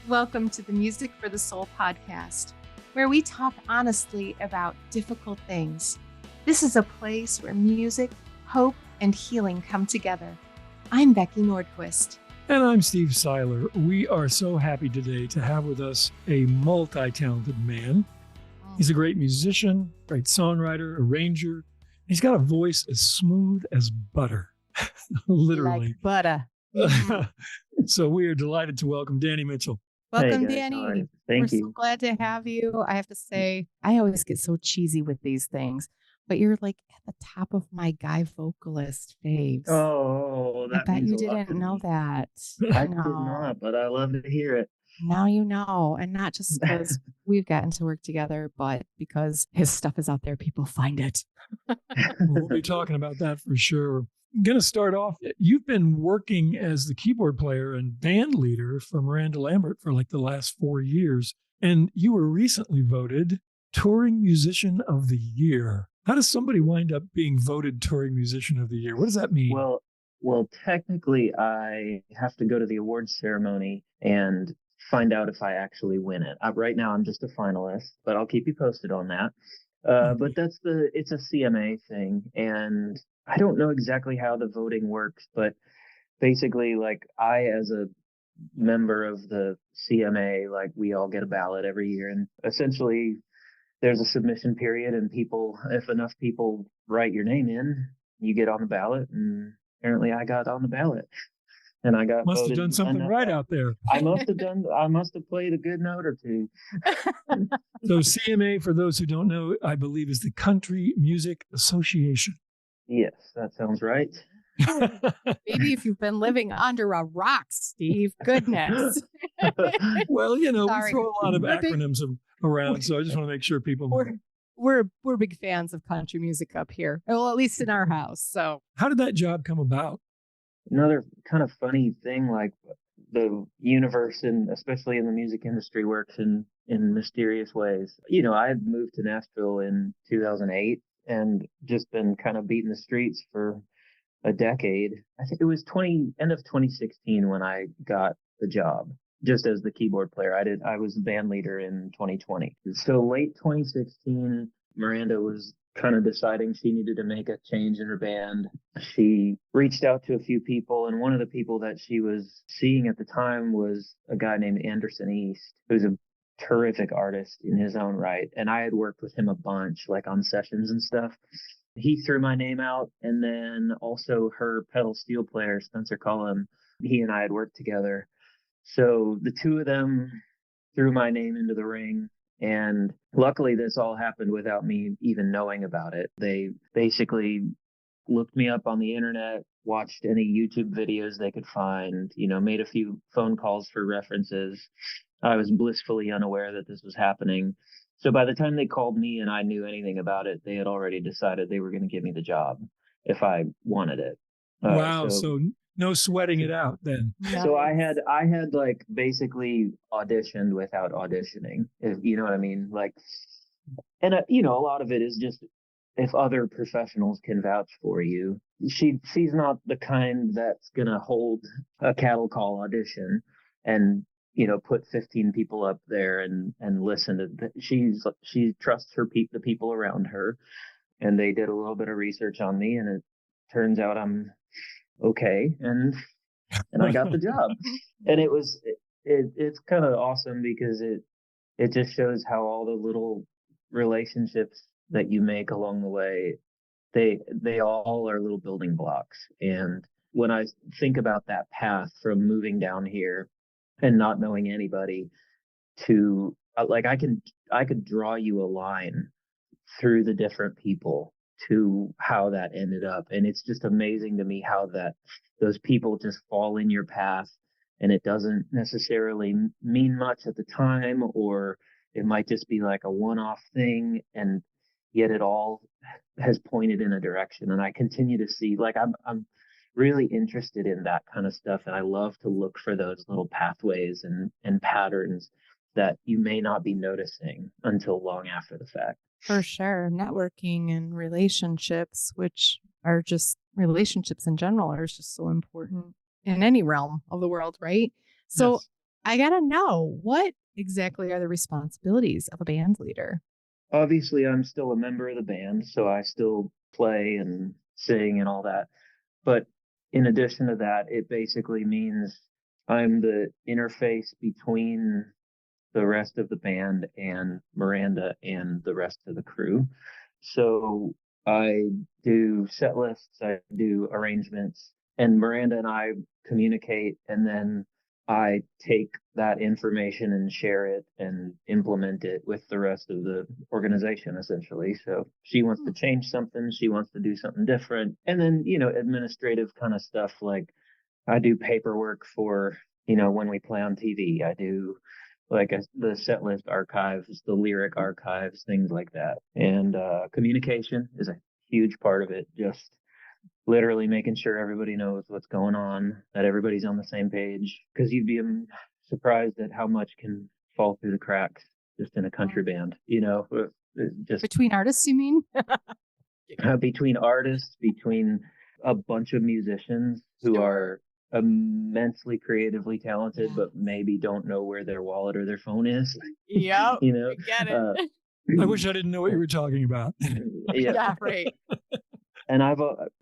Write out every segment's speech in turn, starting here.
Welcome to the Music for the Soul podcast, where we talk honestly about difficult things. This is a place where music, hope, and healing come together. I'm Becky Nordquist. And I'm Steve Seiler. We are so happy today to have with us a multi-talented man. He's a great musician, great songwriter, arranger. He's got a voice as smooth as butter, literally. Like butter. So we are delighted to welcome Danny Mitchell. Welcome, Hey guys, Danny. Thank We're you. so glad to have you. I have to say, I always get so cheesy with these things, but you're like at the top of my guy vocalist faves. Oh, I that bet means you a lot didn't to know me. that. I No. did not, but I love to hear it. Now you know, and not just because we've gotten to work together, but because his stuff is out there, people find it. We'll be talking about that for sure. I'm going to start off. You've been working as the keyboard player and band leader for Miranda Lambert for like the last 4 years. And you were recently voted Touring Musician of the Year. How does somebody wind up being voted Touring Musician of the Year? What does that mean? Well, technically, I have to go to the awards ceremony and find out if I actually win it. Right now, I'm just a finalist, but I'll keep you posted on that. But it's a CMA thing, and I don't know exactly how the voting works, but basically, like I, as a member of the CMA, like we all get a ballot every year, and essentially there's a submission period, and if enough people write your name in, you get on the ballot, and apparently I got on the ballot. And I got must voted have done something enough. right out there. I must have played a good note or two. So CMA, for those who don't know, I believe is the Country Music Association. Yes, that sounds right. Maybe if you've been living under a rock, Steve. Goodness. Well, we Sorry. throw a lot of acronyms around, so I just want to make sure people know. We're big fans of country music up here. Well, at least in our house. So How did that job come about? Another kind of funny thing, like the universe, and especially in the music industry, works in mysterious ways. I had moved to Nashville in 2008 and just been kind of beating the streets for a decade. I think it was end of 2016 when I got the job, just as the keyboard player. I was the band leader in 2020. So late 2016, Miranda was kind of deciding she needed to make a change in her band. She reached out to a few people, and one of the people that she was seeing at the time was a guy named Anderson East, who's a terrific artist in his own right. And I had worked with him a bunch, like on sessions and stuff. He threw my name out, and then also her pedal steel player, Spencer Cullum, he and I had worked together. So the two of them threw my name into the ring. And luckily, this all happened without me even knowing about it. They basically looked me up on the internet, watched any YouTube videos they could find, made a few phone calls for references. I was blissfully unaware that this was happening. So by the time they called me and I knew anything about it, they had already decided they were going to give me the job if I wanted it. Wow. So no sweating it out then. So I had like basically auditioned without auditioning, if you know what I mean. Like, and a lot of it is just if other professionals can vouch for you. She's not the kind that's gonna hold a cattle call audition and put 15 people up there and listen to. She trusts the people around her, and they did a little bit of research on me, and it turns out I'm okay, and I got the job. And it's kind of awesome because it just shows how all the little relationships that you make along the way, they all are little building blocks. And when I think about that path from moving down here and not knowing anybody to like I could draw you a line through the different people to how that ended up. And it's just amazing to me how those people just fall in your path, and it doesn't necessarily mean much at the time, or it might just be like a one-off thing, and yet it all has pointed in a direction. And I continue to see, like, I'm really interested in that kind of stuff, and I love to look for those little pathways and patterns that you may not be noticing until long after the fact. For sure. Networking and relationships, which are just relationships in general, are just so important in any realm of the world, right? So I gotta know, what exactly are the responsibilities of a band leader? Obviously, I'm still a member of the band, so I still play and sing and all that. But in addition to that, it basically means I'm the interface between the rest of the band and Miranda and the rest of the crew. So I do set lists, I do arrangements, and Miranda and I communicate, and then I take that information and share it and implement it with the rest of the organization, essentially. So she wants to change something, she wants to do something different. And then, administrative kind of stuff like I do paperwork for, when we play on TV. I do the set list archives, the lyric archives, things like that. And communication is a huge part of it. Just literally making sure everybody knows what's going on, that everybody's on the same page. Because you'd be surprised at how much can fall through the cracks just in a country band. Just Between artists, you mean? between artists, between a bunch of musicians who are immensely creatively talented, but maybe don't know where their wallet or their phone is. Yep. Get it. I wish I didn't know what you were talking about. Yeah, right. And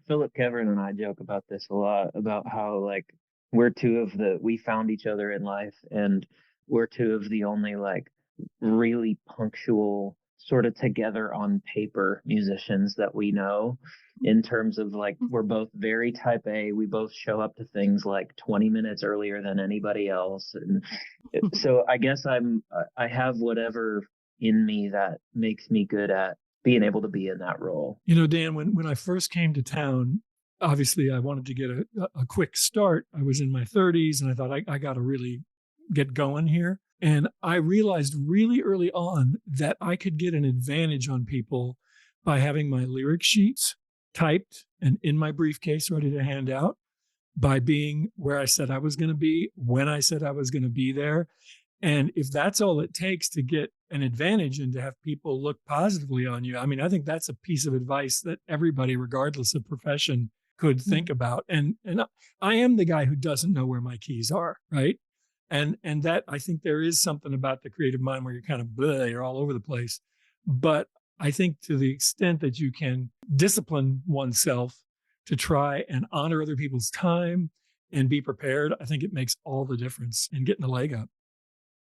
Philip Kevin and I joke about this a lot, about how like we found each other in life, and we're two of the only like really punctual, sort of together on paper musicians that we know, in terms of like, we're both very type A. We both show up to things like 20 minutes earlier than anybody else. And so I guess I have whatever in me that makes me good at being able to be in that role. Dan, when I first came to town, obviously I wanted to get a quick start. I was in my 30s and I thought I got to really get going here. And I realized really early on that I could get an advantage on people by having my lyric sheets typed and in my briefcase ready to hand out, by being where I said I was going to be, when I said I was going to be there. And if that's all it takes to get an advantage and to have people look positively on you, I mean, I think that's a piece of advice that everybody, regardless of profession, could think about. And I am the guy who doesn't know where my keys are, right? And that, I think there is something about the creative mind where you're kind of bleh, you're all over the place. But I think to the extent that you can discipline oneself to try and honor other people's time and be prepared, I think it makes all the difference in getting a leg up.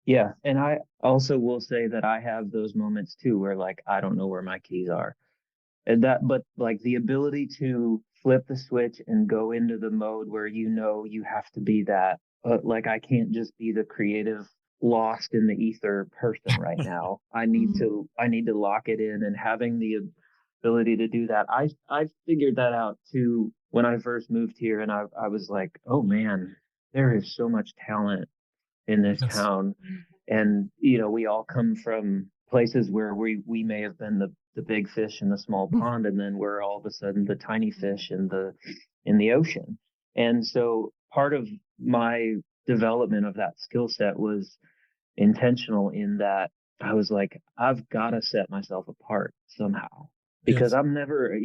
Yeah. And I also will say that I have those moments too, where like, I don't know where my keys are. But like the ability to flip the switch and go into the mode where you have to be that. Like I can't just be the creative, lost in the ether person right now. I need to lock it in, and having the ability to do that. I figured that out too when I first moved here, and I was like, oh man, there is so much talent in this town. And we all come from places where we may have been the big fish in the small pond, and then we're all of a sudden the tiny fish in the ocean. And so part of my development of that skill set was intentional, in that I was like, I've got to set myself apart somehow, because I'm never,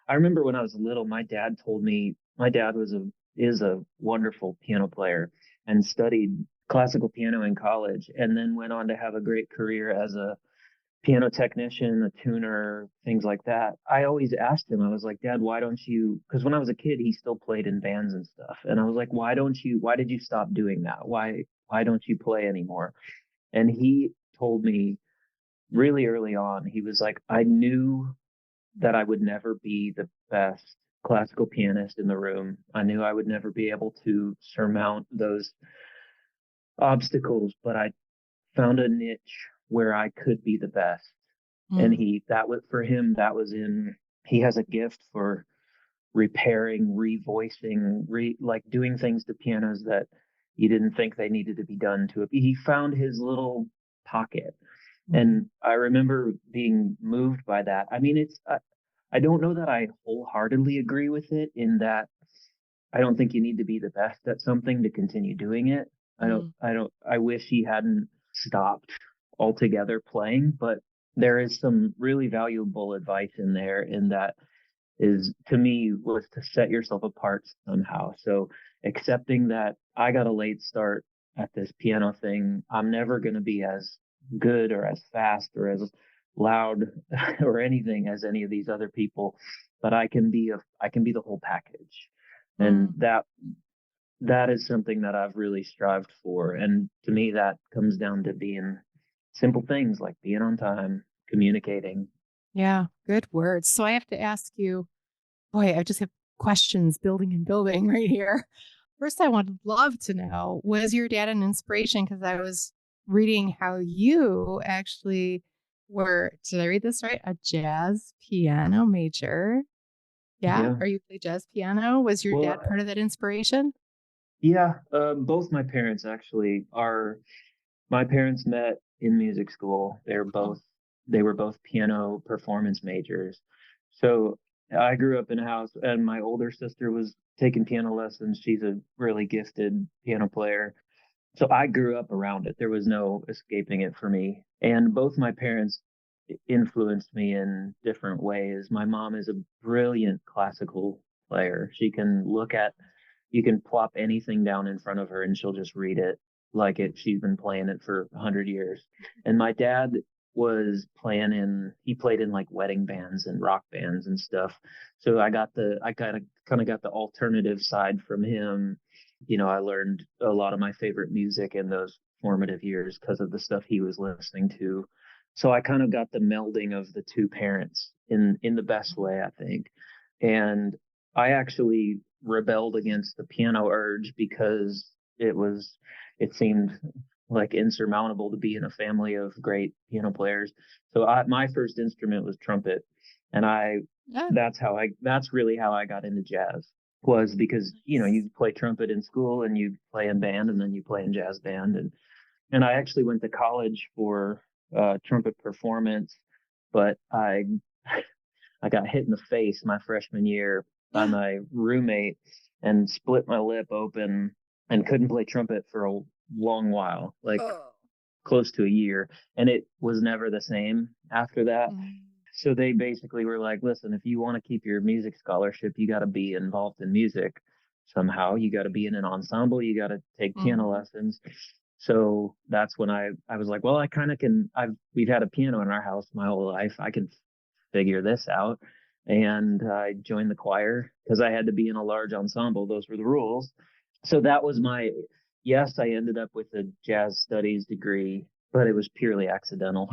I remember when I was little, my dad is a wonderful piano player and studied classical piano in college, and then went on to have a great career as a piano technician, a tuner, things like that. I always asked him, I was like, Dad, why don't you, because when I was a kid, he still played in bands and stuff. And I was like, why did you stop doing that? Why don't you play anymore? And he told me really early on, he was like, I knew that I would never be the best classical pianist in the room. I knew I would never be able to surmount those obstacles, but I found a niche where I could be the best. And he has a gift for repairing, revoicing, like doing things to pianos that you didn't think they needed to be done to it. He found his little pocket. And I remember being moved by that. I mean, I don't know that I wholeheartedly agree with it, in that I don't think you need to be the best at something to continue doing it. I wish he hadn't stopped altogether playing, but there is some really valuable advice in there, in that is, to me, was to set yourself apart somehow. So accepting that I got a late start at this piano thing. I'm never going to be as good or as fast or as loud or anything as any of these other people, but I can be the whole package. And that is something that I've really strived for. And to me, that comes down to being simple things like being on time, communicating. Yeah, good words. So I have to ask you, boy, I just have questions building and building right here. First, I would love to know, was your dad an inspiration? Because I was reading how you actually were, did I read this right? A jazz piano major. Yeah. Yeah. Or you play jazz piano? Was your Well, dad part of that inspiration? yeah, both my parents actually are. My parents met in music school. Oh, They were both piano performance majors. So I grew up in a house, and my older sister was taking piano lessons. She's a really gifted piano player. So I grew up around it. There was no escaping it for me. And both my parents influenced me in different ways. My mom is a brilliant classical player. You can plop anything down in front of her and she'll just read it like she's been playing it for 100 years. And my dad he played in like wedding bands and rock bands and stuff. So I kind of got the alternative side from him. I learned a lot of my favorite music in those formative years because of the stuff he was listening to. So I kind of got the melding of the two parents in the best way, I think. And I actually rebelled against the piano urge because it seemed like insurmountable to be in a family of great piano players. So my first instrument was trumpet, and yeah. that's really how I got into jazz, was because you play trumpet in school and you play in band and then you play in jazz band. And I actually went to college for trumpet performance, but I got hit in the face my freshman year by my roommate and split my lip open and couldn't play trumpet for a long while, like close to a year. And it was never the same after that. So they basically were like, listen, if you want to keep your music scholarship, you got to be involved in music somehow. You got to be in an ensemble. You got to take piano lessons. So that's when I was like, well, I kind of can. We've had a piano in our house my whole life. I can figure this out. And I joined the choir because I had to be in a large ensemble. Those were the rules. So that was yes, I ended up with a jazz studies degree, but it was purely accidental.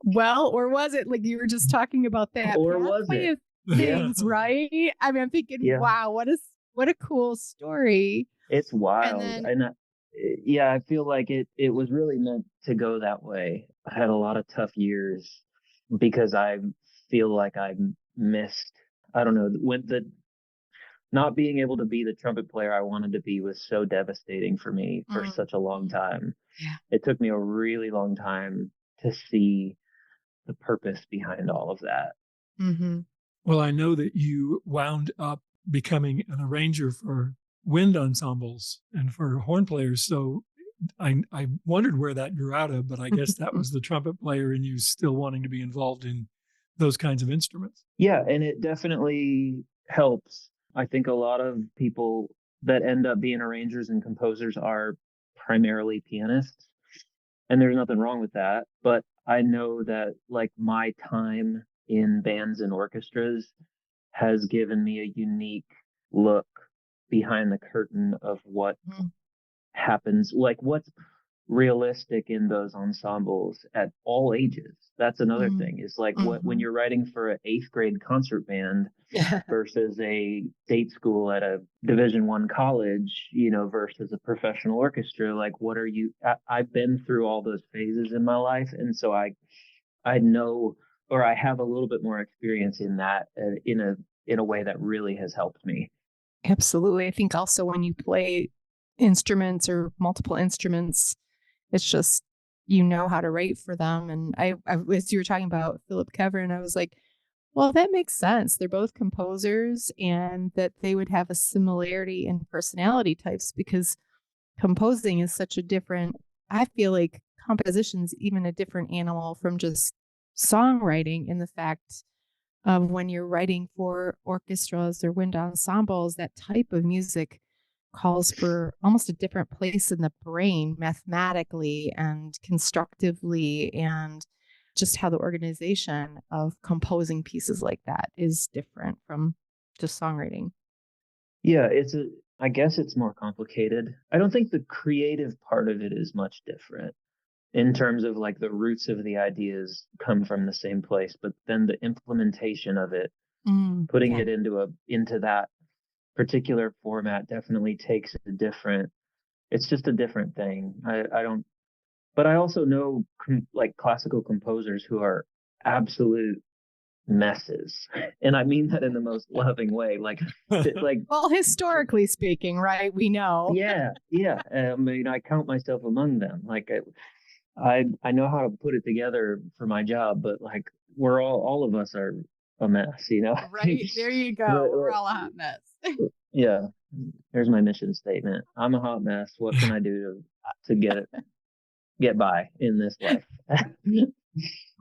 Well, or was it like you were just talking about that Or was pathway it? of things, right? I mean, I'm thinking, Yeah, wow, what a cool story. it's And wild. then, And yeah, I feel like it was really meant to go that way. I had a lot of tough years because I feel like I missed, I don't know, when the not being able to be the trumpet player I wanted to be was so devastating for me for such a long time. yeah. It took me a really long time to see the purpose behind all of that. Mm-hmm. Well, I know that you wound up becoming an arranger for wind ensembles and for horn players. So I wondered where that grew out of, but I guess that was the trumpet player and you still wanting to be involved in those kinds of instruments. Yeah, and it definitely helps. I think a lot of people that end up being arrangers and composers are primarily pianists, and there's nothing wrong with that. But I know that like my time in bands and orchestras has given me a unique look behind the curtain of what happens, like what's realistic in those ensembles at all ages. That's another thing. Is like when you're writing for an 8th grade concert band versus a state school at a Division I college, versus a professional orchestra. Like, what are you? I've been through all those phases in my life, and so I know, or I have a little bit more experience in that in a way that really has helped me. Absolutely. I think also when you play instruments or multiple instruments, it's just, you know how to write for them. And as you were talking about Philip Kevin, I was like, well, that makes sense. They're both composers and that they would have a similarity in personality types because composing is such a different, I feel like composition's even a different animal from just songwriting in the fact of when you're writing for orchestras or wind ensembles, that type of music calls for almost a different place in the brain mathematically and constructively, and just how the organization of composing pieces like that is different from just songwriting. Yeah, I guess it's more complicated. I don't think the creative part of it is much different in terms of like the roots of the ideas come from the same place, but then the implementation of it, putting Yeah. it into that particular format definitely takes it's just a different thing. I don't, but I also know like classical composers who are absolute messes, and I mean that in the most loving way. Like Well, historically speaking, right? We know. yeah. I mean, I count myself among them. Like I know how to put it together for my job, but like we're all of us are a mess, you know. Right? There you go. We're all a hot mess. Yeah, there's my mission statement. I'm a hot mess. What can I do to get by in this life?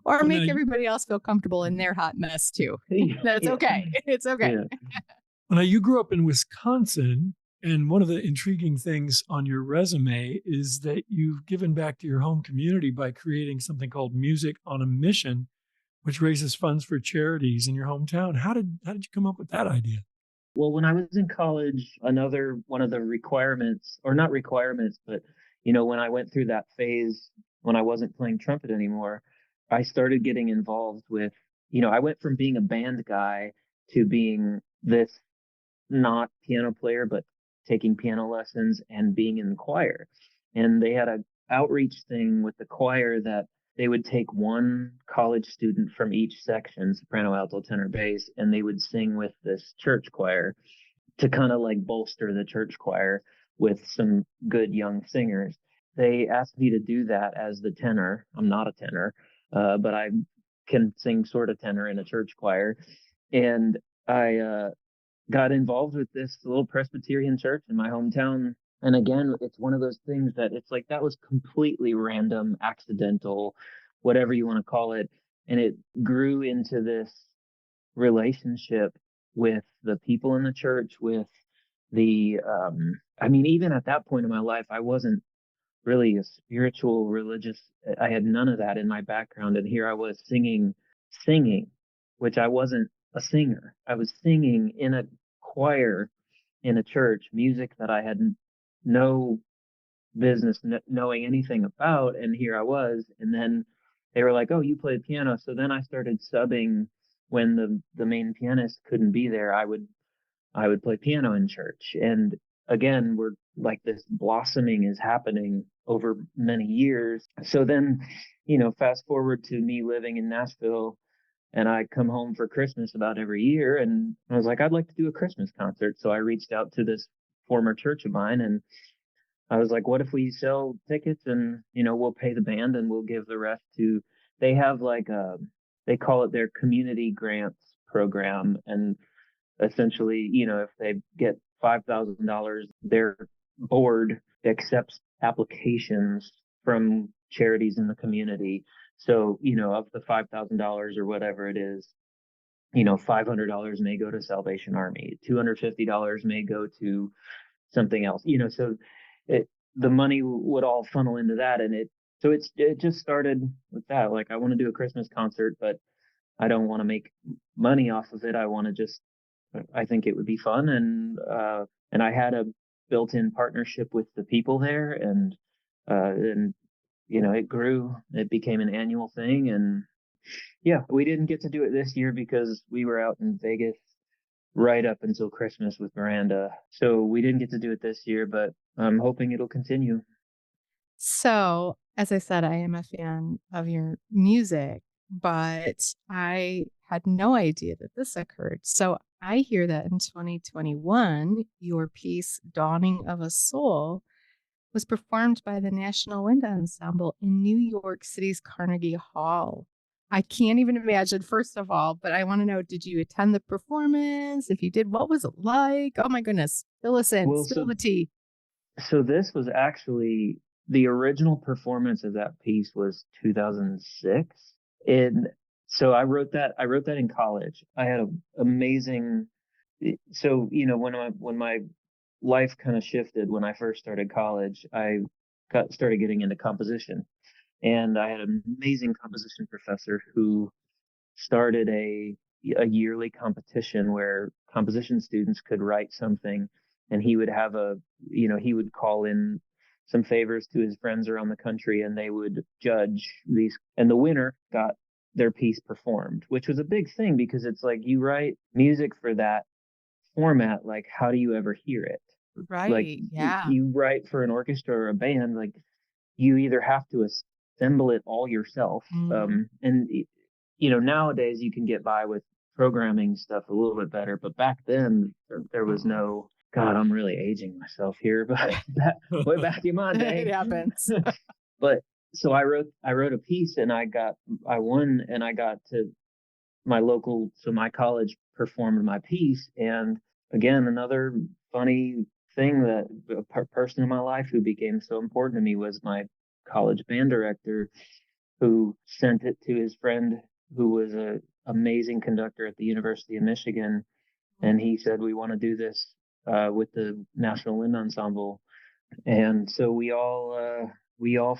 Or Well, now, make everybody else feel comfortable in their hot mess too. That's Yeah. okay. It's okay. Yeah. now you grew up in Wisconsin, and one of the intriguing things on your resume is that you've given back to your home community by creating something called Music on a Mission, which raises funds for charities in your hometown. How did you come up with that idea? Well, when I was in college, another one of the requirements, or not requirements, but when I went through that phase when I wasn't playing trumpet anymore, I started getting involved with, I went from being a band guy to being this not piano player, but taking piano lessons and being in the choir. And they had a outreach thing with the choir that they would take one college student from each section, soprano, alto, tenor, bass, and they would sing with this church choir to kind of like bolster the church choir with some good young singers. They asked me to do that as the tenor. I'm not a tenor, but I can sing sort of tenor in a church choir. And I got involved with this little Presbyterian church in my hometown. And again, it's one of those things that it's like that was completely random, accidental, whatever you want to call it. And it grew into this relationship with the people in the church, with I mean, even at that point in my life, I wasn't really a spiritual, religious, I had none of that in my background. And here I was singing, which I wasn't a singer. I was singing in a choir in a church, music that I had no business knowing anything about. And here I was. And then they were like, "Oh, you play piano." So then I started subbing when the main pianist couldn't be there. I would play piano in church. And again, we're like this blossoming is happening over many years. So then, fast forward to me living in Nashville, and I come home for Christmas about every year. And I was like, I'd like to do a Christmas concert. So I reached out to this former church of mine, and I was like, what if we sell tickets and, we'll pay the band and we'll give the rest to, they have like they call it their community grants program. And essentially, if they get $5,000, their board accepts applications from charities in the community. So, of the $5,000 or whatever it is, $500 may go to Salvation Army, $250 may go to something else, so it, the money would all funnel into that. And it just started with that. Like, I want to do a Christmas concert, but I don't want to make money off of it. I think it would be fun. And I had a built-in partnership with the people there, and it grew. It became an annual thing. And yeah, we didn't get to do it this year because we were out in Vegas right up until Christmas with Miranda. So we didn't get to do it this year, but I'm hoping it'll continue. So, as I said, I am a fan of your music, but I had no idea that this occurred. So, I hear that in 2021, your piece, Dawning of a Soul, was performed by the National Wind Ensemble in New York City's Carnegie Hall. I can't even imagine, first of all, but I want to know, did you attend the performance? If you did, what was it like? Oh my goodness. Fill us in, Well, spill the tea. so this was actually the original performance of that piece was 2006. And so I wrote that in college. I had an amazing, so when my life kind of shifted when I first started college. I started getting into composition, and I had an amazing composition professor who started a yearly competition where composition students could write something, and he would have he would call in some favors to his friends around the country, and they would judge these, and the winner got their piece performed, which was a big thing because it's like you write music for that format, like how do you ever hear it? Like Right. Yeah. you write for an orchestra or a band, like you either have to assemble it all yourself, Mhm. and nowadays you can get by with programming stuff a little bit better, but back then there was Mhm. no. God, I'm really aging myself here, but way back in my It day. happens. But so I wrote a piece, and I won, and I got to my college performed my piece. And again, another funny thing, that a person in my life who became so important to me was my college band director, who sent it to his friend who was a amazing conductor at the University of Michigan. And he said, we want to do this with the National Wind Ensemble. And so we all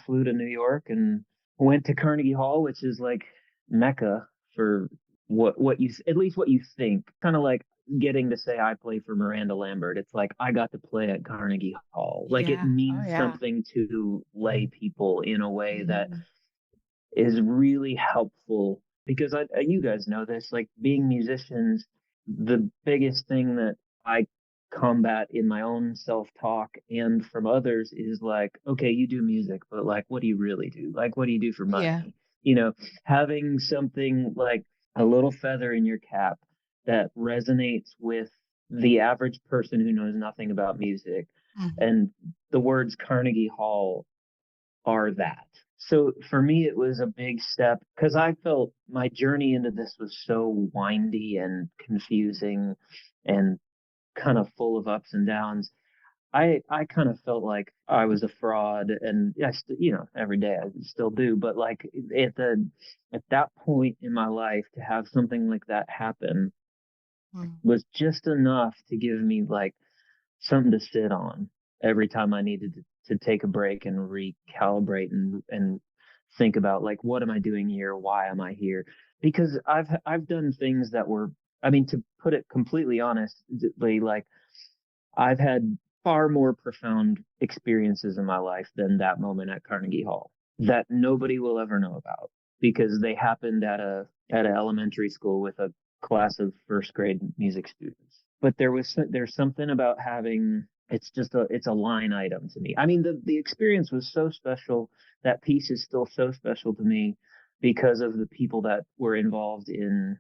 flew to New York and went to Carnegie Hall, which is like Mecca for what you, at least what you think. Kind of like getting to say I play for Miranda Lambert. It's like I got to play at Carnegie Hall. Like it Yeah. Oh, means yeah. something to lay people in a way that Mhm. is really helpful, because you guys know this, like being musicians, the biggest thing that I combat in my own self-talk and from others is like, okay, you do music, but like what do you really do? Like what do you do for Yeah. money? You know, having something like a little feather in your cap that resonates with the average person who knows nothing about music, Mhm. and the words Carnegie Hall are that. So for me, it was a big step because I felt my journey into this was so windy and confusing and kind of full of ups and downs. I kind of felt like I was a fraud, and every day I still do, but like at that point in my life, to have something like that happen Mhm. was just enough to give me like something to sit on every time I needed to take a break and recalibrate and think about like, what am I doing here? Why am I here? Because I've done things that were, I mean, to put it completely honestly, like I've had far more profound experiences in my life than that moment at Carnegie Hall that nobody will ever know about, because they happened at an elementary school with a class of first grade music students. But there's something about having, it's a line item to me. I mean, the experience was so special. That piece is still so special to me because of the people that were involved in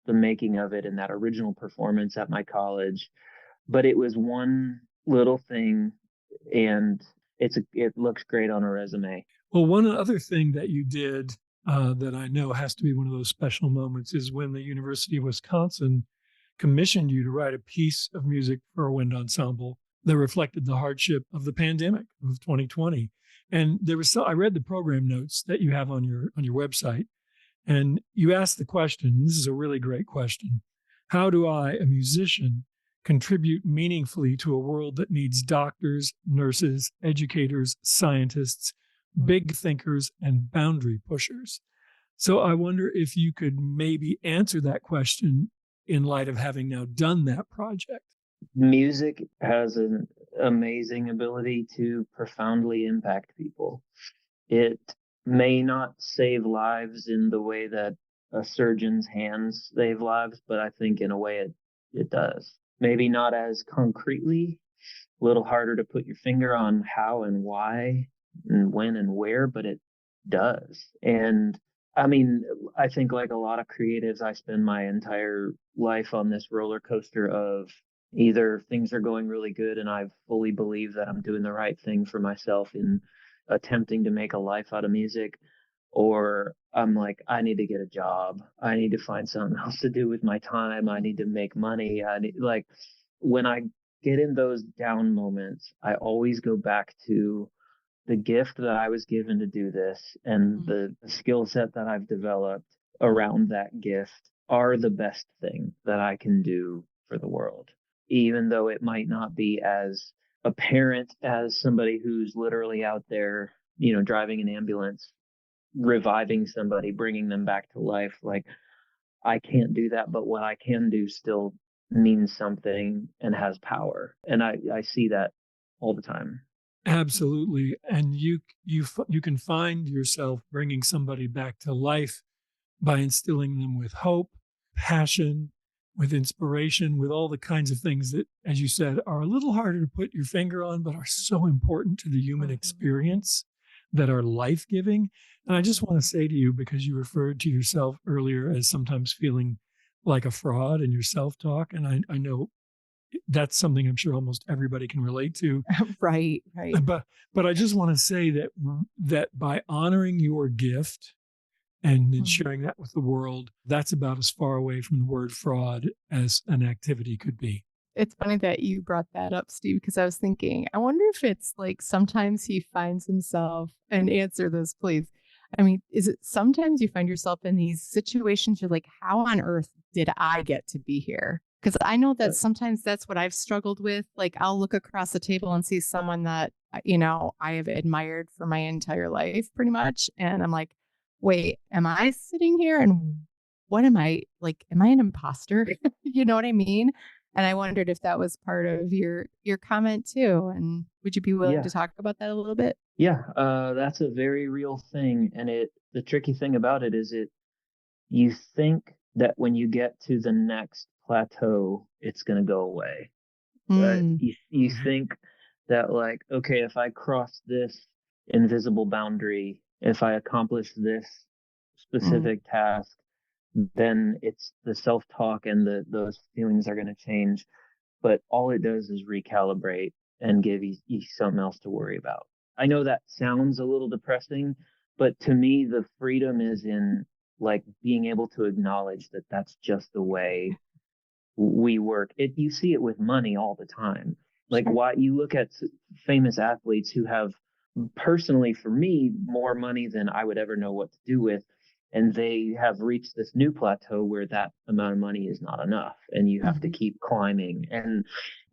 the making of it and that original performance at my college. But it was one little thing, and it looks great on a resume. Well, one other thing that you did that I know has to be one of those special moments is when the University of Wisconsin commissioned you to write a piece of music for a wind ensemble that reflected the hardship of the pandemic of 2020. And I read the program notes that you have on your website, and you asked the question. This is a really great question. How do I, a musician, contribute meaningfully to a world that needs doctors, nurses, educators, scientists, big thinkers, and boundary pushers? So I wonder if you could maybe answer that question in light of having now done that project. Music has an amazing ability to profoundly impact people. It may not save lives in the way that a surgeon's hands save lives, but I think in a way it does. Maybe not as concretely, a little harder to put your finger on how and why and when and where, but it does. And I mean, I think like a lot of creatives, I spend my entire life on this roller coaster of either things are going really good and I fully believe that I'm doing the right thing for myself in attempting to make a life out of music, or I'm like, I need to get a job. I need to find something else to do with my time. I need to make money. I need, like, when I get in those down moments, I always go back to the gift that I was given to do this, and Mhm. the skill set that I've developed around that gift are the best thing that I can do for the world. even though it might not be as apparent as somebody who's literally out there, driving an ambulance, reviving somebody, bringing them back to life. Like, I can't do that, but what I can do still means something and has power. And I see that all the time. Absolutely. And you can find yourself bringing somebody back to life by instilling them with hope, passion, with inspiration, with all the kinds of things that, as you said, are a little harder to put your finger on, but are so important to the human experience, that are life-giving. And I just want to say to you, because you referred to yourself earlier as sometimes feeling like a fraud in your self-talk, and I know that's something I'm sure almost everybody can relate to. Right. But I just want to say that by honoring your gift and then sharing that with the world, that's about as far away from the word fraud as an activity could be. It's funny that you brought that up, Steve, because I was thinking, I wonder if it's like sometimes he finds himself, and answer this, please. I mean, is it sometimes you find yourself in these situations, you're like, how on earth did I get to be here? Because I know that sometimes that's what I've struggled with. Like, I'll look across the table and see someone that, I have admired for my entire life, pretty much. And I'm like, wait, am I sitting here? And what am I like? Am I an imposter? You know what I mean? And I wondered if that was part of your comment too. And would you be willing to talk about that a little bit? Yeah, that's a very real thing. And the tricky thing about it is you think that when you get to the next plateau, it's going to go away. You think that, like, okay, if I cross this invisible boundary, if I accomplish this specific task, then it's the self-talk and those feelings are going to change. But all it does is recalibrate and give you something else to worry about. I know that sounds a little depressing, but to me, the freedom is in, like, being able to acknowledge that that's just the way we work. You see it with money all the time. Like, why you look at famous athletes who have, personally for me, more money than I would ever know what to do with. And they have reached this new plateau where that amount of money is not enough and you have to keep climbing. And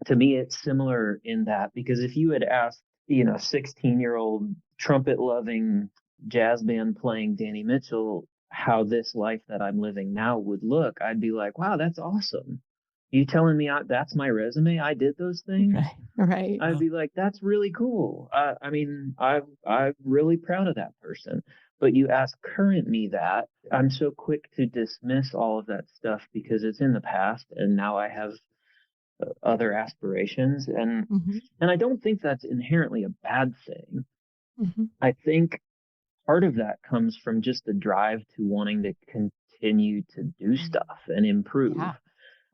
to me, it's similar in that, because if you had asked, 16-year-old trumpet loving jazz band playing Danny Mitchell how this life that I'm living now would look, I'd be like, wow, that's awesome. You telling me that's my resume? I did those things. Right. I'd be like, that's really cool. I mean, I'm really proud of that person. But you ask current me that, I'm so quick to dismiss all of that stuff because it's in the past, and now I have other aspirations, and I don't think that's inherently a bad thing. I think part of that comes from just the drive to wanting to continue to do stuff and improve. Yeah.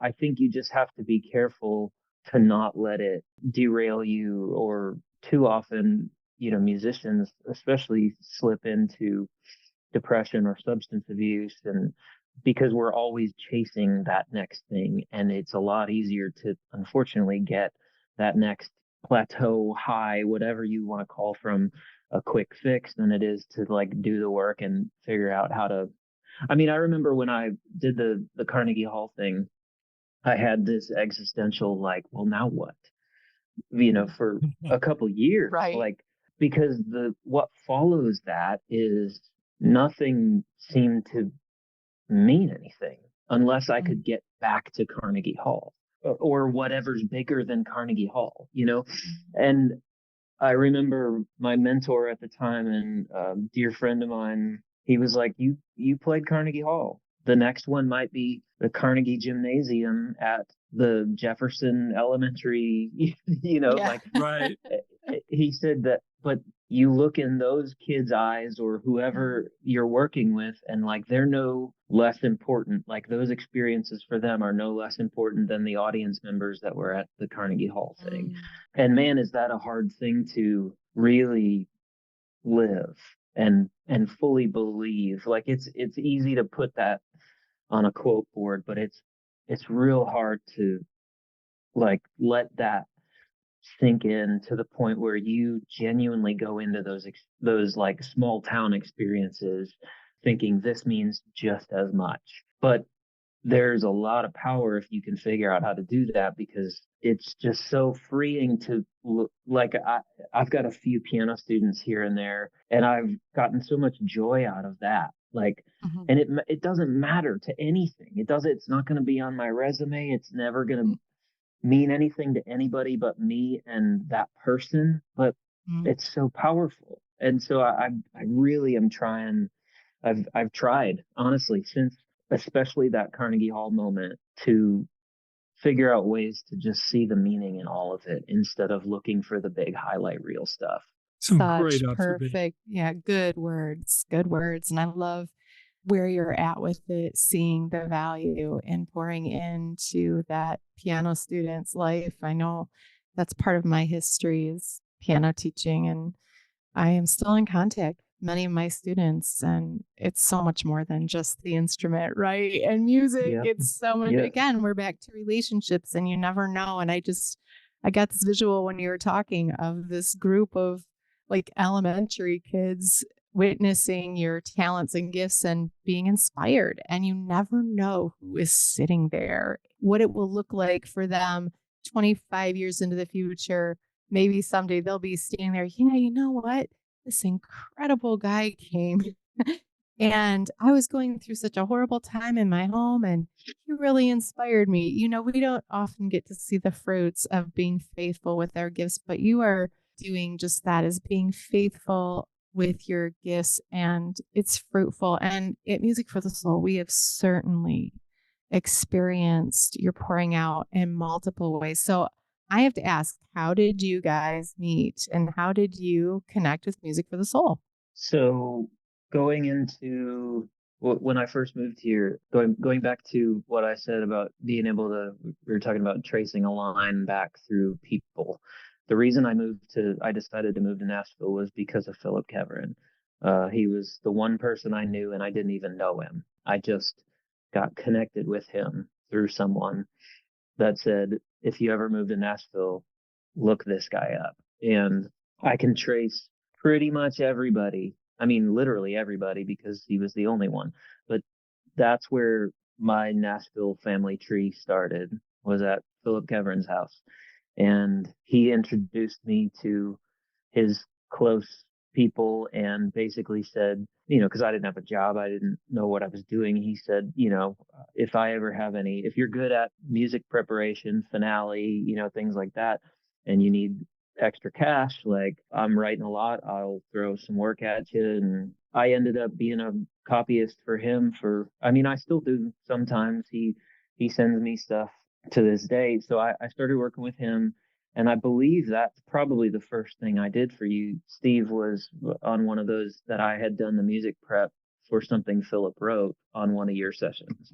I think you just have to be careful to not let it derail you, or too often, musicians especially slip into depression or substance abuse, and because we're always chasing that next thing, and it's a lot easier to unfortunately get that next plateau, high, whatever you want to call, from a quick fix than it is to, like, do the work and figure out how to. I mean, I remember when I did the Carnegie Hall thing, I had this existential, like, well, now what? For a couple years, right? Like, because what follows that is nothing seemed to mean anything unless I could get back to Carnegie Hall or whatever's bigger than Carnegie Hall, And I remember my mentor at the time and dear friend of mine, he was like, you played Carnegie Hall. The next one might be the Carnegie Gymnasium at the Jefferson Elementary, like, right. He said that, but you look in those kids' eyes or whoever you're working with, and, like, they're no less important. Like, those experiences for them are no less important than the audience members that were at the Carnegie Hall thing. And man, is that a hard thing to really live and fully believe. Like, it's easy to put that on a quote board, but it's real hard to, like, let that sink in to the point where you genuinely go into those like small town experiences thinking this means just as much. But there's a lot of power if you can figure out how to do that, because it's just so freeing to look. Like I've got a few piano students here and there, and I've gotten so much joy out of that. Like, Mhm. and it doesn't matter to anything. It's not going to be on my resume. It's never going to mean anything to anybody but me and that person. But Mhm. it's so powerful. And so I really am trying. I've tried, honestly, since especially that Carnegie Hall moment, to figure out ways to just see the meaning in all of it instead of looking for the big highlight reel stuff. Some Such great observation. perfect, yeah, good words, good words. And I love where you're at with it, seeing the value in pouring into that piano student's life. I know that's part of my history is piano teaching, and I am still in contact with many of my students, and it's so much more than just the instrument, right? And music, Yeah. it's so much, Yeah. again, we're back to relationships, and you never know. And I got this visual when you were talking of this group of like elementary kids witnessing your talents and gifts and being inspired. And you never know who is sitting there, what it will look like for them 25 years into the future. Maybe someday they'll be standing there. Yeah, you know what? This incredible guy came and I was going through such a horrible time in my home, and he really inspired me. We don't often get to see the fruits of being faithful with our gifts, but you are doing just that, is being faithful with your gifts, and it's fruitful. And at Music for the Soul, we have certainly experienced your pouring out in multiple ways. So I have to ask, how did you guys meet and how did you connect with Music for the Soul? So going into when I first moved here, going back to what I said about being able to, we were talking about tracing a line back through people. The reason I decided to move to Nashville was because of Philip Keverin. He was the one person I knew, and I didn't even know him. I just got connected with him through someone that said, if you ever move to Nashville, look this guy up. And I can trace pretty much everybody. I mean, literally everybody, because he was the only one. But that's where my Nashville family tree started, was at Philip Keverin's house. And he introduced me to his close people and basically said, because I didn't have a job, I didn't know what I was doing. He said, if I ever have if you're good at music preparation, finale, things like that, and you need extra cash, like I'm writing a lot, I'll throw some work at you. And I ended up being a copyist for him I still do sometimes. He sends me stuff to this day. So I started working with him. And I believe that's probably the first thing I did for you, Steve, was on one of those that I had done the music prep for something Philip wrote on one of your sessions.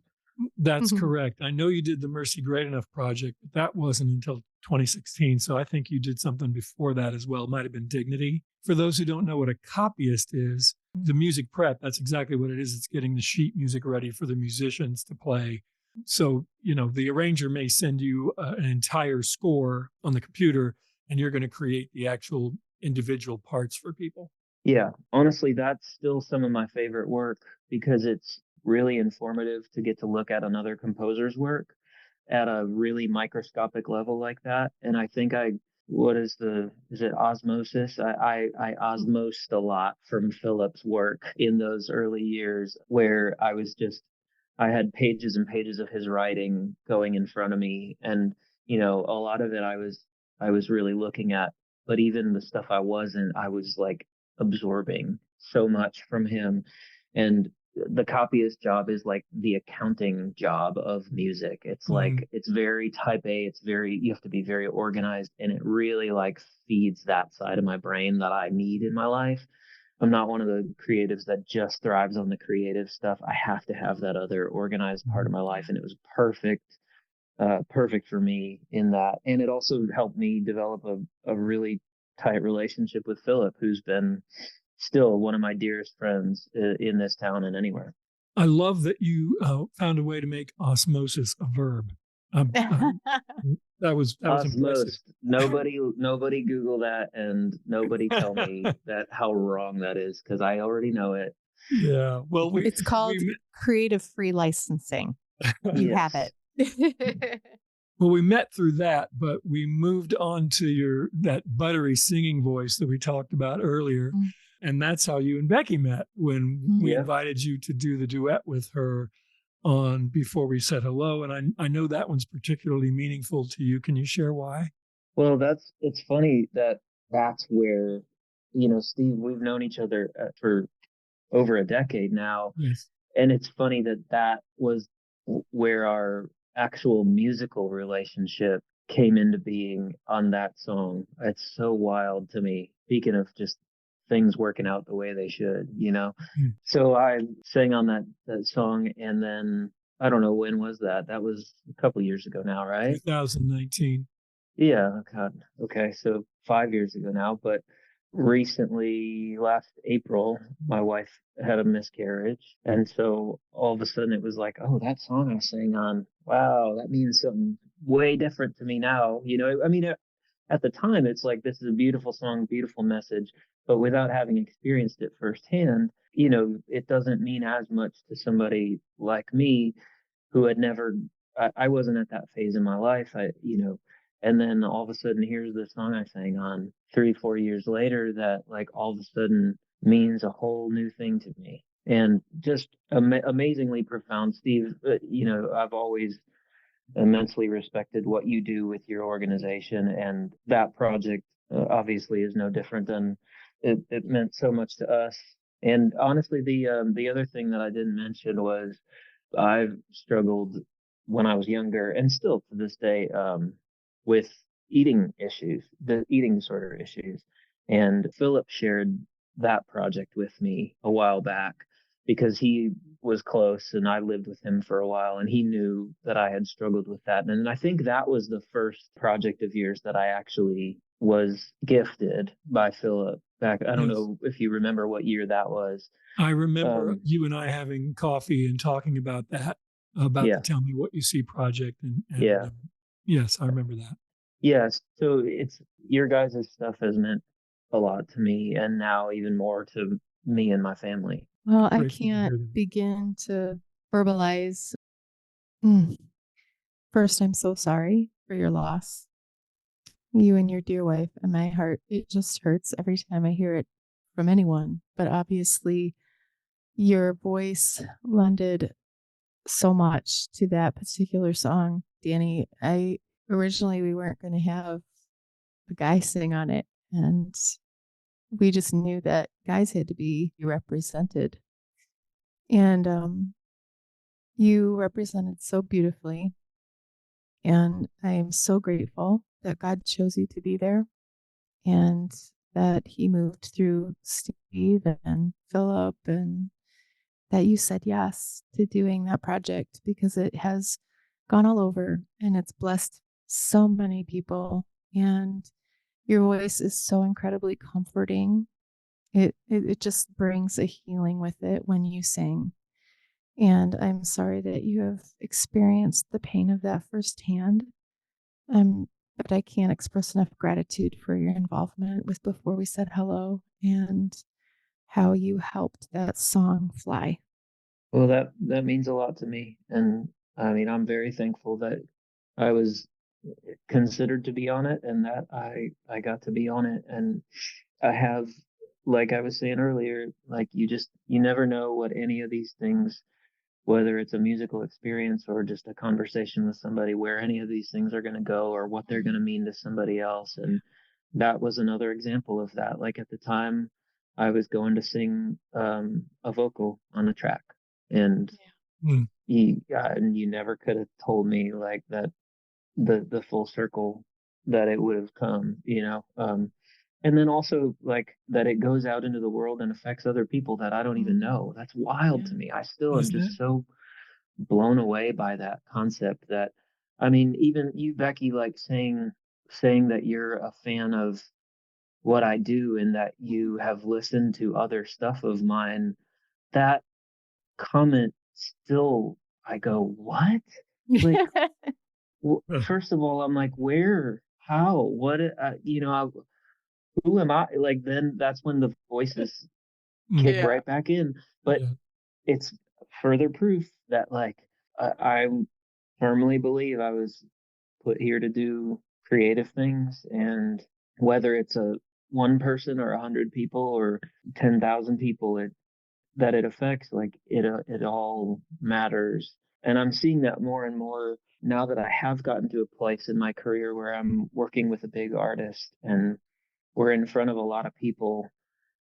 That's correct. I know you did the Mercy Great Enough project, but that wasn't until 2016. So I think you did something before that as well. It might have been Dignity. For those who don't know what a copyist is, the music prep, that's exactly what it is. It's getting the sheet music ready for the musicians to play. So, the arranger may send you an entire score on the computer, and you're going to create the actual individual parts for people. Yeah, honestly, that's still some of my favorite work because it's really informative to get to look at another composer's work at a really microscopic level like that. And I think is it osmosis? I osmosed a lot from Philip's work in those early years where I had pages and pages of his writing going in front of me. And, a lot of it I was really looking at, but even the stuff I wasn't, I was like absorbing so much from him. And the copyist job is like the accounting job of music. It's like, it's very type A. You have to be very organized, and it really like feeds that side of my brain that I need in my life. I'm not one of the creatives that just thrives on the creative stuff. I have to have that other organized part of my life. And it was perfect for me in that. And it also helped me develop a really tight relationship with Philip, who's been still one of my dearest friends in this town and anywhere. I love that you found a way to make osmosis a verb. That was impressive. Nobody Google that, and nobody tell me that how wrong that is, because I already know it. Yeah, well, it's called creative free licensing. You Yes. have it. Well, we met through that, but we moved on to that buttery singing voice that we talked about earlier. Mm. And that's how you and Becky met when we Yeah. invited you to do the duet with her on Before We Said Hello. And I know that one's particularly meaningful to you. Can you share why? Well, it's funny that that's where, Steve, we've known each other for over a decade now. Yes. And it's funny that was where our actual musical relationship came into being on that song. It's so wild to me. Speaking of just things working out the way they should. Mm. So I sang on that song, and then I don't know, when was that? That was a couple years ago now, right? 2019. Yeah, God. Okay, so 5 years ago now, but recently, last April, my wife had a miscarriage. And so all of a sudden it was like, oh, that song I sang on, wow, that means something way different to me now. I mean, at the time, it's like, this is a beautiful song, beautiful message. But without having experienced it firsthand, it doesn't mean as much to somebody like me who had never, I wasn't at that phase in my life. And then all of a sudden, here's the song I sang on 3-4 years later that, like, all of a sudden means a whole new thing to me. And just amazingly profound. Steve, I've always immensely respected what you do with your organization, and that project obviously is no different than it meant so much to us. And honestly, the other thing that I didn't mention was I've struggled when I was younger, and still to this day, with eating issues, the eating disorder issues. And Philip shared that project with me a while back because he was close and I lived with him for a while, and he knew that I had struggled with that. And I think that was the first project of yours that I actually was gifted by Philip back. I don't Yes. know if you remember what year that was. I remember you and I having coffee and talking about that, about Yeah. the Tell Me What You See project. And Yeah. Yes, I remember that. Yes. So it's your guys' stuff has meant a lot to me, and now even more to me and my family. Well, I Grateful to hear can't that. begin to verbalize. Mm. First, I'm so sorry for your loss. You and your dear wife, and my heart, it just hurts every time I hear it from anyone. But obviously, your voice lended so much to that particular song, Danny. Originally we weren't going to have a guy sing on it, and we just knew that guys had to be represented. And you represented so beautifully, and I am so grateful that God chose you to be there, and that He moved through Steve and Philip, and that you said yes to doing that project, because it has gone all over and it's blessed so many people. And your voice is so incredibly comforting. It just brings a healing with it when you sing. And I'm sorry that you have experienced the pain of that firsthand. But I can't express enough gratitude for your involvement with Before We Said Hello, and how you helped that song fly. Well, that means a lot to me, and I mean, I'm very thankful that I was considered to be on it, and that I got to be on it. And I have, like I was saying earlier, like you never know what any of these things, whether it's a musical experience or just a conversation with somebody, where any of these things are going to go or what they're going to mean to somebody else. And that was another example of that. Like at the time, I was going to sing a vocal on a track, and you never could have told me like that the full circle that it would have come, and then also like that it goes out into the world and affects other people that I don't even know. That's wild to me. I still am just so blown away by that concept. That, I mean, even you, Becky, like saying that you're a fan of what I do and that you have listened to other stuff of mine, that comment still, I go, what? Like, well, first of all, I'm like, where, how, what, who am I? Like, then that's when the voices kick right back in. But it's further proof that, like, I firmly believe I was put here to do creative things, and whether it's a one person or 100 people or 10,000 people, that it affects, like it all matters. And I'm seeing that more and more now that I have gotten to a place in my career where I'm working with a big artist and we're in front of a lot of people,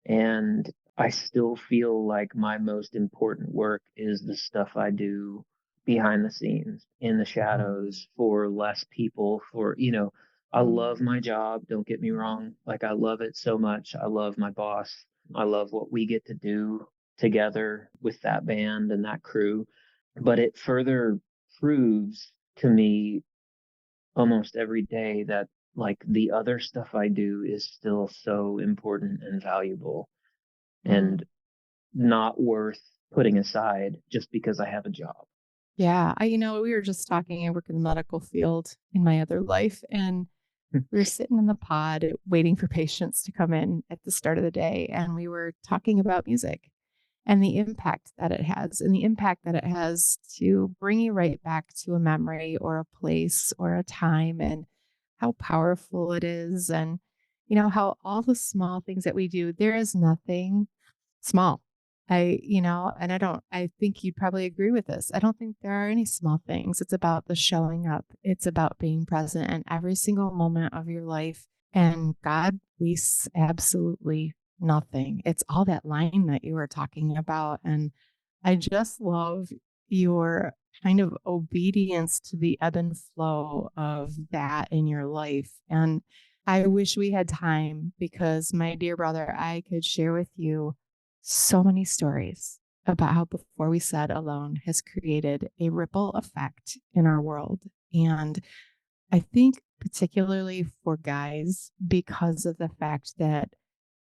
and I still feel like my most important work is the stuff I do behind the scenes, in the shadows, for less people, for, I love my job. Don't get me wrong. Like, I love it so much. I love my boss. I love what we get to do together with that band and that crew. But it further proves to me almost every day that, like, the other stuff I do is still so important and valuable and not worth putting aside just because I have a job. Yeah. We were just talking, I work in the medical field in my other life, and we were sitting in the pod waiting for patients to come in at the start of the day. And we were talking about music and the impact that it has, and the impact that it has to bring you right back to a memory or a place or a time, and how powerful it is. And, how all the small things that we do, there is nothing small. I think you'd probably agree with this. I don't think there are any small things. It's about the showing up. It's about being present in every single moment of your life. And God wastes absolutely nothing. It's all that line that you were talking about. And I just love your kind of obedience to the ebb and flow of that in your life. And I wish we had time, because my dear brother, I could share with you so many stories about how Before We Said Alone has created a ripple effect in our world. And I think particularly for guys, because of the fact that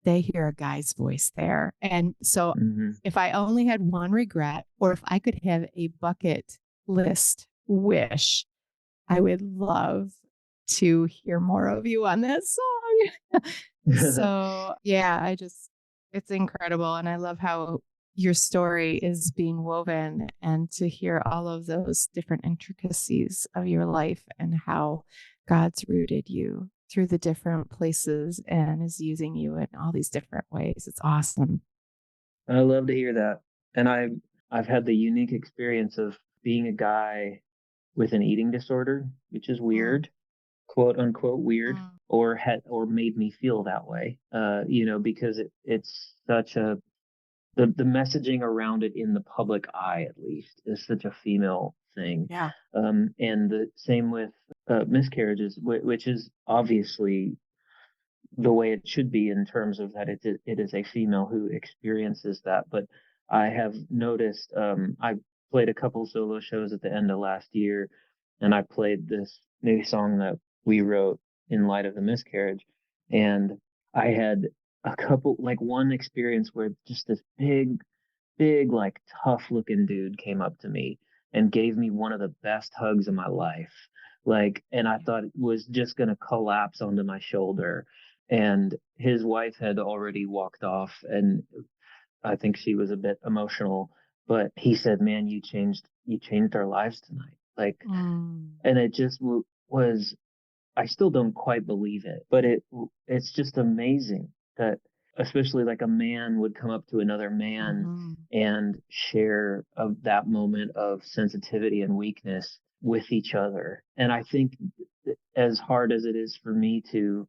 they hear a guy's voice there. And so if I only had one regret, or if I could have a bucket list wish, I would love to hear more of you on that song. So yeah, it's incredible. And I love how your story is being woven, and to hear all of those different intricacies of your life and how God's rooted you through the different places and is using you in all these different ways. It's awesome. I love to hear that. And I've had the unique experience of being a guy with an eating disorder, which is weird, quote unquote weird, or made me feel that way. Because it's such the messaging around it in the public eye, at least, is such a female thing. Yeah. And the same with miscarriages, which is obviously the way it should be, in terms of that it is a female who experiences that. But I have noticed, I played a couple solo shows at the end of last year, and I played this new song that we wrote in light of the miscarriage. And I had one experience where just this big, like, tough looking dude came up to me and gave me one of the best hugs of my life. Like, and I thought it was just going to collapse onto my shoulder. And his wife had already walked off, and I think she was a bit emotional, but he said, "Man, you changed our lives tonight." Like, and it just was, I still don't quite believe it, but it's just amazing that, especially, like, a man would come up to another man and share of that moment of sensitivity and weakness with each other. And I think, as hard as it is for me to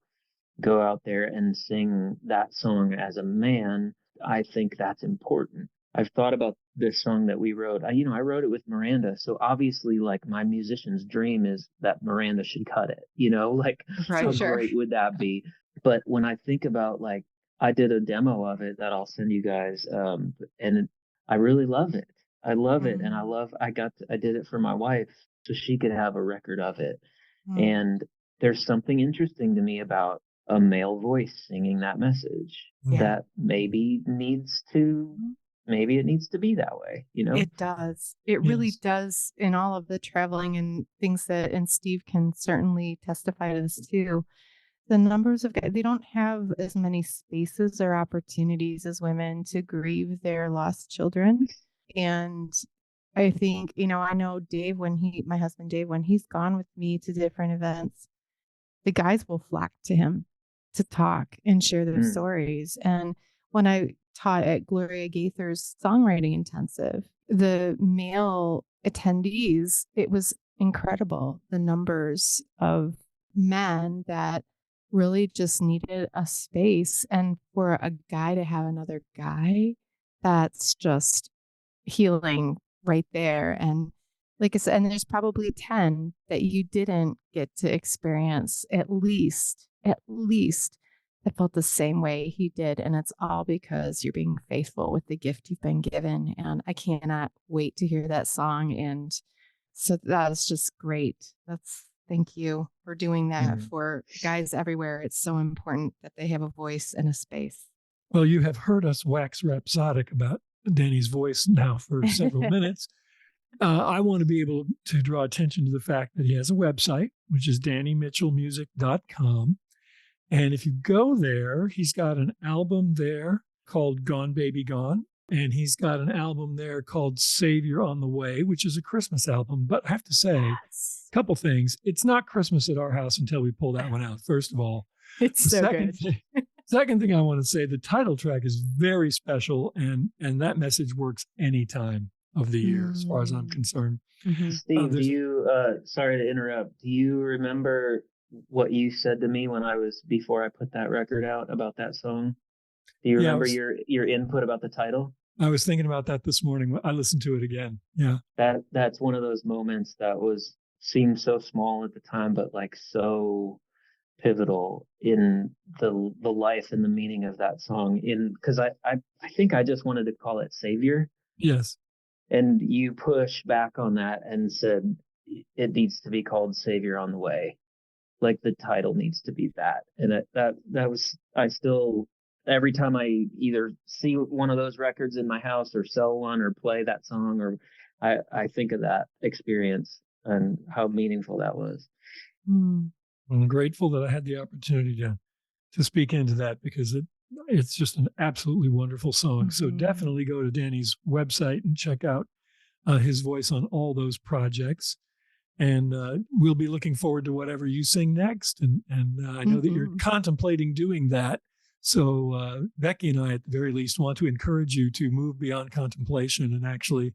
go out there and sing that song as a man, I think that's important. I've thought about this song that we wrote. I wrote it with Miranda. So obviously, like, my musician's dream is that Miranda should cut it, like, Right, how sure. great would that be? But when I think about, like, I did a demo of it that I'll send you guys. And I really love it. I love it. And I did it for my wife so she could have a record of it. And there's something interesting to me about a male voice singing that message that maybe it needs to be that way, It does. It really does. In all of the traveling and things and Steve can certainly testify to this too. The numbers of guys, they don't have as many spaces or opportunities as women to grieve their lost children. And I think, I know Dave, my husband Dave, when he's gone with me to different events, the guys will flock to him to talk and share their stories. And when I taught at Gloria Gaither's songwriting intensive, the male attendees, it was incredible. The numbers of men that really just needed a space, and for a guy to have another guy, that's just healing right there. And like I said, and there's probably 10 that you didn't get to experience, at least that felt the same way he did. And it's all because you're being faithful with the gift you've been given. And I cannot wait to hear that song. And so that was just great. Thank you for doing that for guys everywhere. It's so important that they have a voice and a space. Well, you have heard us wax rhapsodic about Danny's voice now for several minutes. I want to be able to draw attention to the fact that he has a website, which is DannyMitchellMusic.com. And if you go there, he's got an album there called Gone Baby Gone. And he's got an album there called Savior on the Way, which is a Christmas album. But I have to say, a couple things. It's not Christmas at our house until we pull that one out, first of all. It's so good. Second thing I want to say, the title track is very special, and that message works any time of the year, as far as I'm concerned. Steve, do you, sorry to interrupt, do you remember what you said to me before I put that record out about that song? Do you remember your input about the title? I was thinking about that this morning. I listened to it again. Yeah. That's one of those moments that seemed so small at the time, but like so pivotal in the life and the meaning of that song. Because I think I just wanted to call it Savior. Yes. And you push back on that and said it needs to be called Savior on the Way. Like the title needs to be that. And that was, I still, every time I either see one of those records in my house or sell one or play that song, or I think of that experience and how meaningful that was. I'm grateful that I had the opportunity to speak into that, because it's just an absolutely wonderful song. So definitely go to Danny's website and check out his voice on all those projects. And we'll be looking forward to whatever you sing next. And I know that you're contemplating doing that. So Becky and I, at the very least, want to encourage you to move beyond contemplation and actually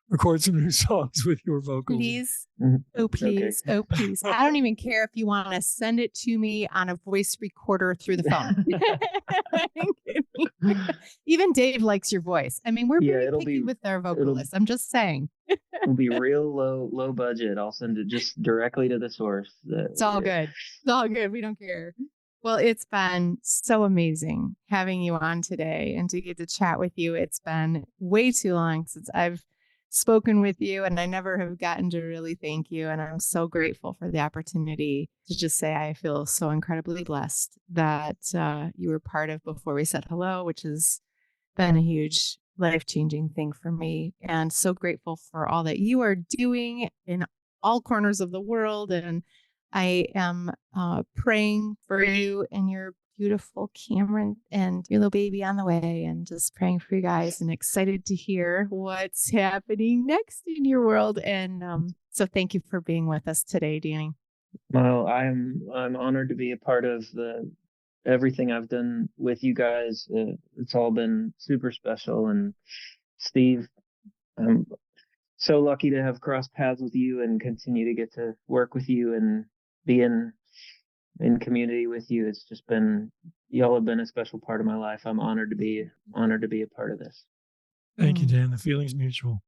record some new songs with your vocals. Please. Oh, please. Okay. Oh, please. I don't even care if you want to send it to me on a voice recorder through the phone. Even Dave likes your voice. I mean, we're pretty picky with our vocalists. I'm just saying. It'll be real low budget. I'll send it just directly to the source. It's all good. It's all good. We don't care. Well, it's been so amazing having you on today and to get to chat with you. It's been way too long since I've spoken with you, and I never have gotten to really thank you. And I'm so grateful for the opportunity to just say I feel so incredibly blessed that you were part of Before We Said Hello, which has been a huge life-changing thing for me, and so grateful for all that you are doing in all corners of the world. And I am praying for you and your beautiful Cameron and your little baby on the way, and just praying for you guys and excited to hear what's happening next in your world. And so thank you for being with us today, Danny. Well, I'm honored to be a part of everything I've done with you guys. It's all been super special. And Steve, I'm so lucky to have crossed paths with you and continue to get to work with you and be in community with you. It's just been, y'all have been a special part of my life. I'm honored to be a part of this. Thank you, Dan. The feeling's mutual.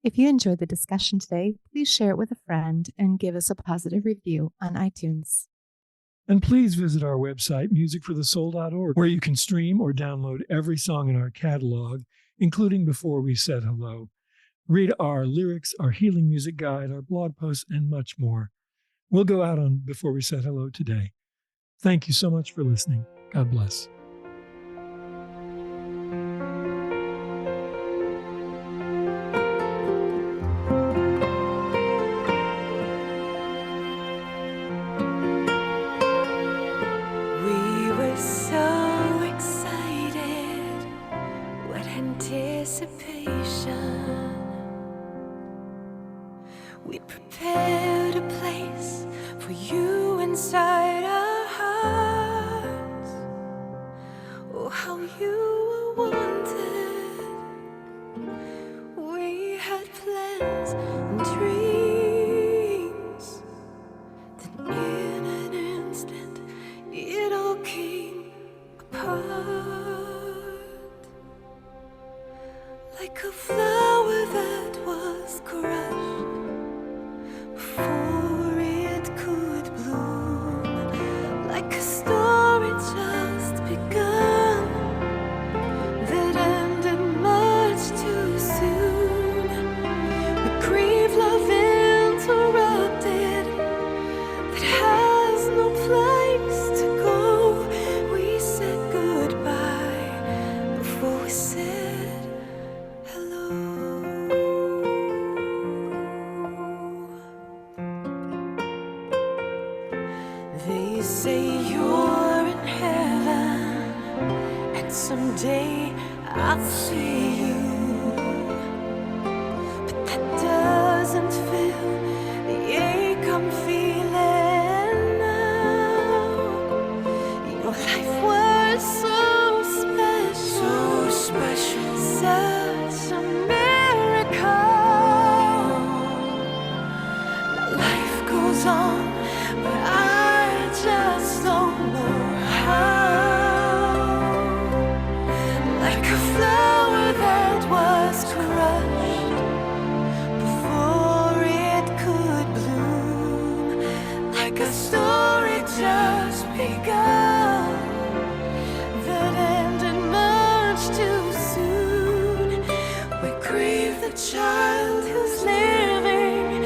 If you enjoyed the discussion today, please share it with a friend and give us a positive review on iTunes. And please visit our website, musicforthesoul.org, where you can stream or download every song in our catalog, including Before We Said Hello. Read our lyrics, our healing music guide, our blog posts, and much more. We'll go out on Before We Said Hello today. Thank you so much for listening. God bless. We were so excited, what anticipation. We'd prepared a place for you inside our hearts. Oh, how you were wanted. We had plans and dreams. Then in an instant, it all came apart. Like a flower that was crushed before it could bloom, like a story just begun that ended much too soon. We grieve love interrupted that has no place to go. We said goodbye before we said hello. They say you're in heaven, and someday I'll see you. But that doesn't fill the ache I'm feeling now. Your life was so special, such a miracle. Life goes on, but I just don't know how. Like a flower that was crushed before it could bloom, like a story just begun that ended much too soon. We grieve the child who's living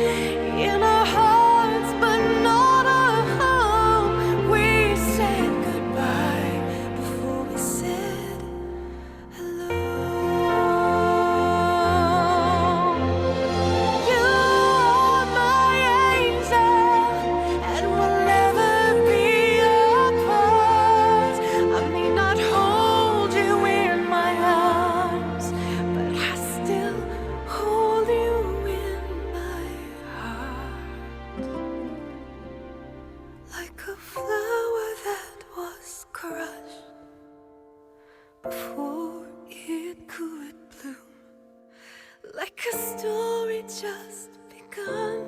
in our hearts, but not our home. We said goodbye before we said hello. You are my angel, and we'll never be apart. I may not hold you in my arms, but I still hold you in my heart. Like a flower that was crushed before it could bloom, like a story just begun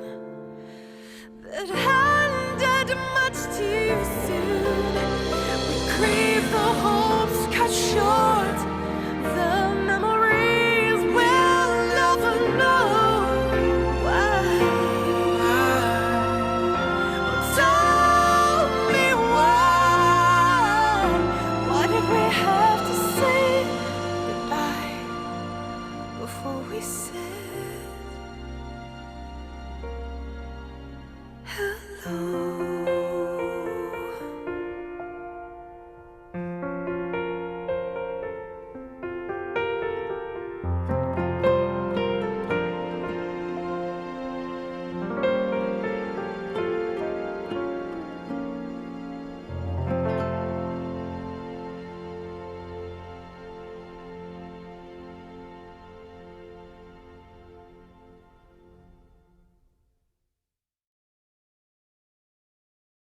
that ended much too soon. We grieve the hopes cut short, the memories we'll never know. Why? Tell me why? Why did we have to say goodbye before we said hello?